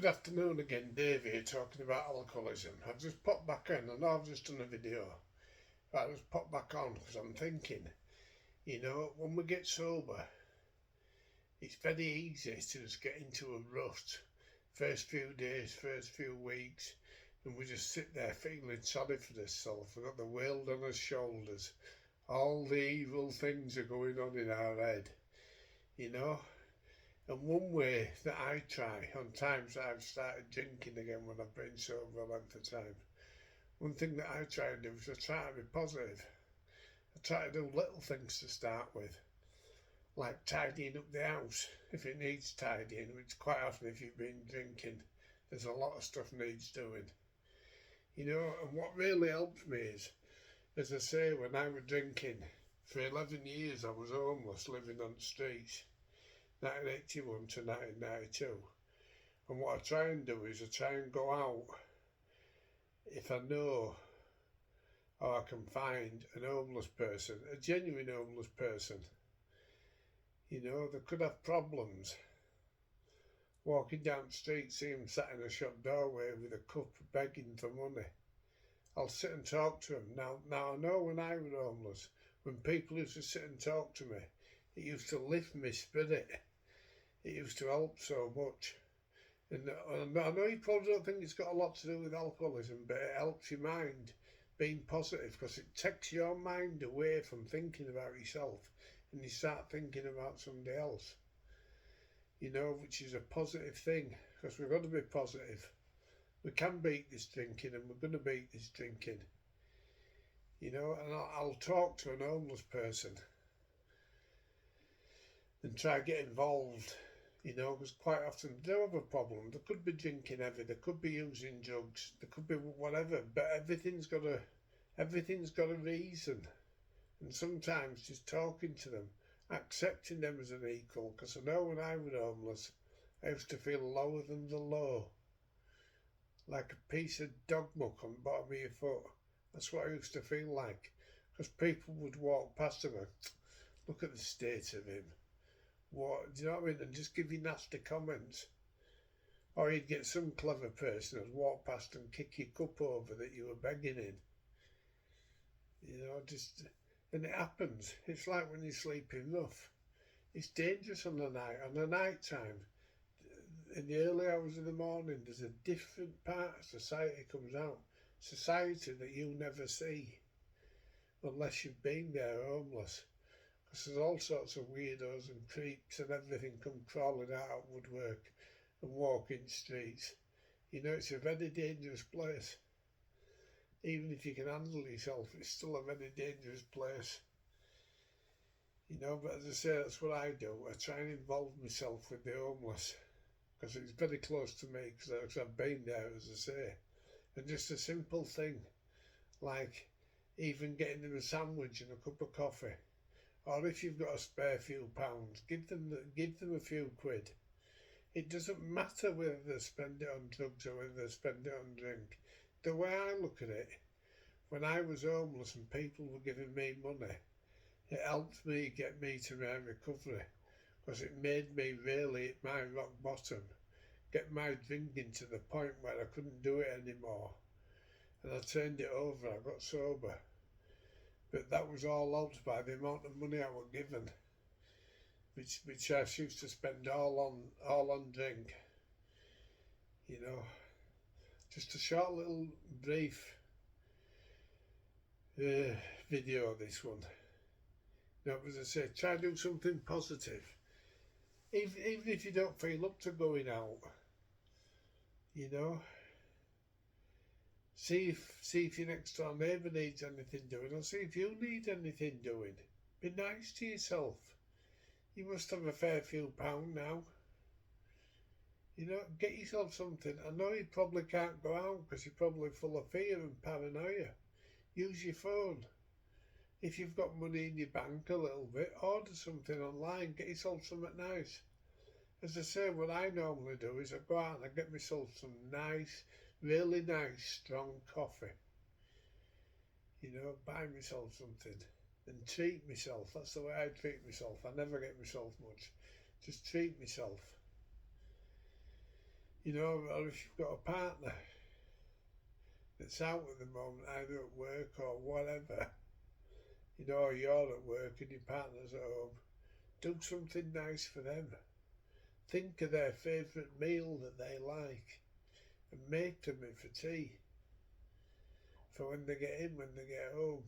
Good afternoon again, Dave here, talking about alcoholism. I've just popped back in, and I've just done a video. I just popped back on because I'm thinking, when we get sober, it's very easy to just get into a rut. First few days, first few weeks, and we just sit there feeling sorry for ourselves. We've got the world on our shoulders. All the evil things are going on in our head, And one way that I try, on times that I've started drinking again when I've been sober a length of time, one thing that I try and do is I try to be positive. I try to do little things to start with, like tidying up the house if it needs tidying, which quite often if you've been drinking, there's a lot of stuff needs doing. And what really helped me is, as I say, when I was drinking, for 11 years I was homeless, living on the streets. 1981 to 1992, and what I try and do is I try and go out if I know or I can find an homeless person, a genuine homeless person. They could have problems. Walking down the street, see them sat in a shop doorway with a cup begging for money. I'll sit and talk to them. Now I know when I was homeless, when people used to sit and talk to me, it used to lift my spirit. It used to help so much. And I know you probably don't think it's got a lot to do with alcoholism, but it helps your mind being positive because it takes your mind away from thinking about yourself and you start thinking about somebody else, which is a positive thing because we've got to be positive. We can beat this drinking and we're going to beat this drinking, and I'll talk to an homeless person and try to get involved, because quite often they do have a problem. They could be drinking heavy, they could be using drugs, they could be whatever, but everything's got a reason. And sometimes just talking to them, accepting them as an equal, because I know when I was homeless, I used to feel lower than the low, like a piece of dog muck on the bottom of your foot. That's what I used to feel like, because people would walk past and go, look at the state of him. What, do you know what I mean? And just give you nasty comments. Or you'd get some clever person who'd walk past and kick your cup over that you were begging in. And it happens. It's like when you're sleeping rough. It's dangerous on the night time. In the early hours of the morning, there's a different part of society comes out. Society that you never see unless you've been there homeless. Because there's all sorts of weirdos and creeps and everything come crawling out of woodwork and walking streets. It's a very dangerous place. Even if you can handle yourself, it's still a very dangerous place. But as I say, that's what I do. I try and involve myself with the homeless because it's very close to me because I've been there, as I say. And just a simple thing like even getting them a sandwich and a cup of coffee. Or if you've got a spare few pounds, give them a few quid. It doesn't matter whether they spend it on drugs or whether they spend it on drink. The way I look at it, when I was homeless and people were giving me money, it helped me get me to my recovery because it made me really hit my rock bottom, get my drinking to the point where I couldn't do it anymore. And I turned it over, I got sober. But that was all helped by the amount of money I was given, which I used to spend all on drink. Just a short little brief video of this one. As I say, try to do something positive. Even if you don't feel up to going out, See if your next door neighbour needs anything doing, or see if you need anything doing. Be nice to yourself. You must have a fair few pound now. Get yourself something. I know you probably can't go out because you're probably full of fear and paranoia. Use your phone. If you've got money in your bank a little bit, order something online. Get yourself something nice. As I say, what I normally do is I go out and I get myself some nice, really nice, strong coffee. Buy myself something and treat myself. That's the way I treat myself. I never get myself much. Just treat myself. You know, or if you've got a partner that's out at the moment, either at work or whatever, you know, you're at work and your partner's at home, do something nice for them. Think of their favourite meal that they like and make them it for tea, for when they get in, when they get home.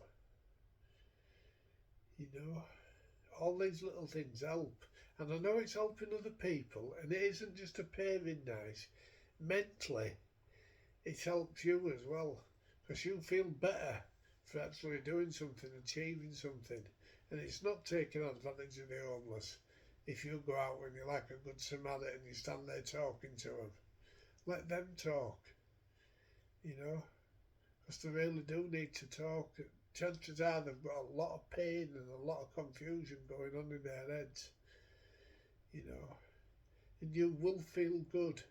You know, all these little things help. And I know it's helping other people, and it isn't just appearing nice. Mentally, it helps you as well, because you feel better for actually doing something, achieving something. And it's not taking advantage of the homeless. If you go out and you're like a good Samaritan and you stand there talking to them, let them talk, you know, because they really do need to talk. Chances are they've got a lot of pain and a lot of confusion going on in their heads, you know, and you will feel good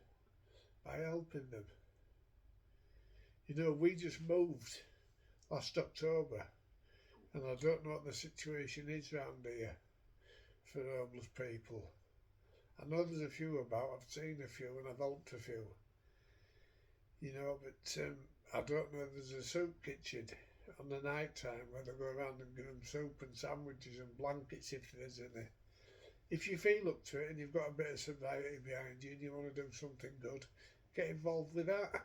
by helping them. You know, we just moved last October, and I don't know what the situation is round here for homeless people. I know there's a few about, I've seen a few and I've helped a few, you know, but I don't know if there's a soup kitchen on the night time where they go around and give them soup and sandwiches and blankets if there's any. If you feel up to it and you've got a bit of sobriety behind you and you want to do something good, get involved with that.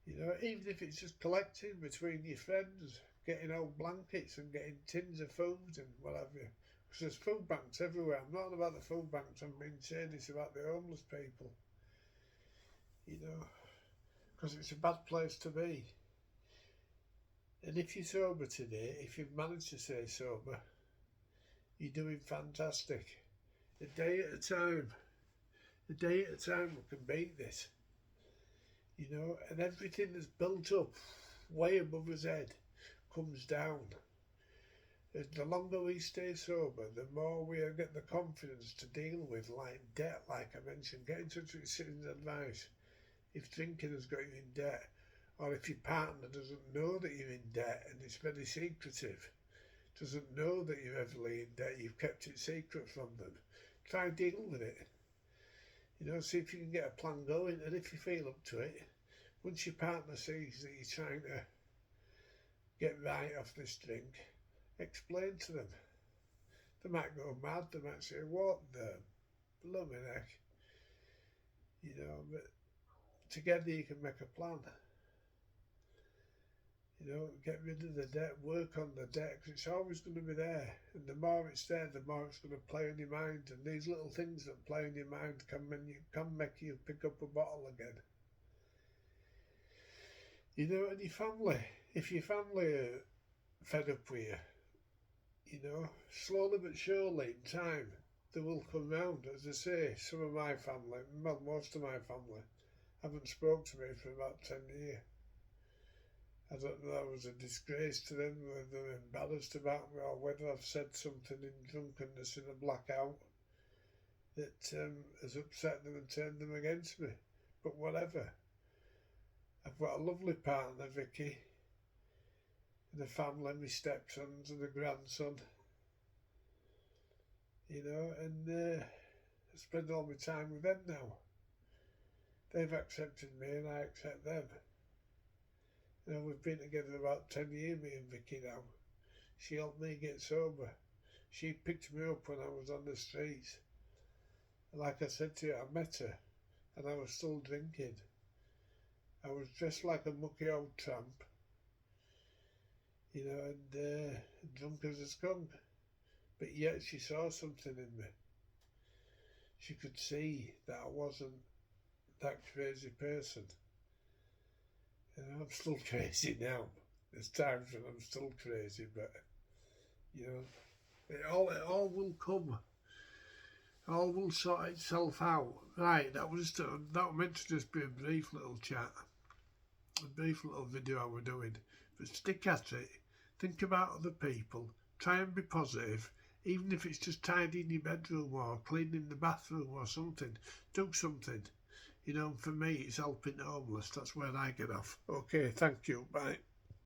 You know, even if it's just collecting between your friends, getting old blankets and getting tins of food and what have you. Because there's food banks everywhere. I'm not on about the food banks, I'm being serious about the homeless people. You know, because it's a bad place to be. And if you're sober today, if you've managed to stay sober, you're doing fantastic. A day at a time. A day at a time we can beat this. You know, and everything that's built up way above his head comes down. And the longer we stay sober, the more we get the confidence to deal with like debt, like I mentioned. Get in touch with Citizens Advice if drinking has got you in debt, or if your partner doesn't know that you're in debt and it's very secretive, doesn't know that you're heavily in debt, you've kept it secret from them. Try deal with it. You know, see if you can get a plan going, and if you feel up to it, once your partner sees that you're trying to get right off this drink, explain to them. They might go mad, they might say, what the blooming heck? You know, but together you can make a plan. You know, get rid of the debt, work on the debt, because it's always going to be there. And the more it's there, the more it's going to play on your mind. And these little things that play on your mind can make you pick up a bottle again. You know, and your family, if your family are fed up with you know, slowly but surely in time, they will come round. As I say, some of my family, well, most of my family, haven't spoke to me for about 10 years. I don't know if that was a disgrace to them, whether they're embarrassed about me, or whether I've said something in drunkenness in a blackout that has upset them and turned them against me. But whatever. I've got a lovely partner, Vicky, and a family, my stepsons and a grandson. You know, and I spend all my time with them now. They've accepted me and I accept them. You know, we've been together about 10 years, me and Vicky now. She helped me get sober. She picked me up when I was on the streets. And like I said to you, I met her and I was still drinking. I was dressed like a mucky old tramp, you know, and drunk as a skunk. But yet she saw something in me. She could see that I wasn't that crazy person. I'm still crazy now. There's times when I'm still crazy, but you know, it all will come. All will sort itself out. Right, that was meant to just be a brief little chat, a brief little video I was doing. But stick at it. Think about other people. Try and be positive, even if it's just tidying your bedroom or cleaning the bathroom or something. Do something. You know, for me, it's helping homeless. That's where I get off. Okay, thank you. Bye.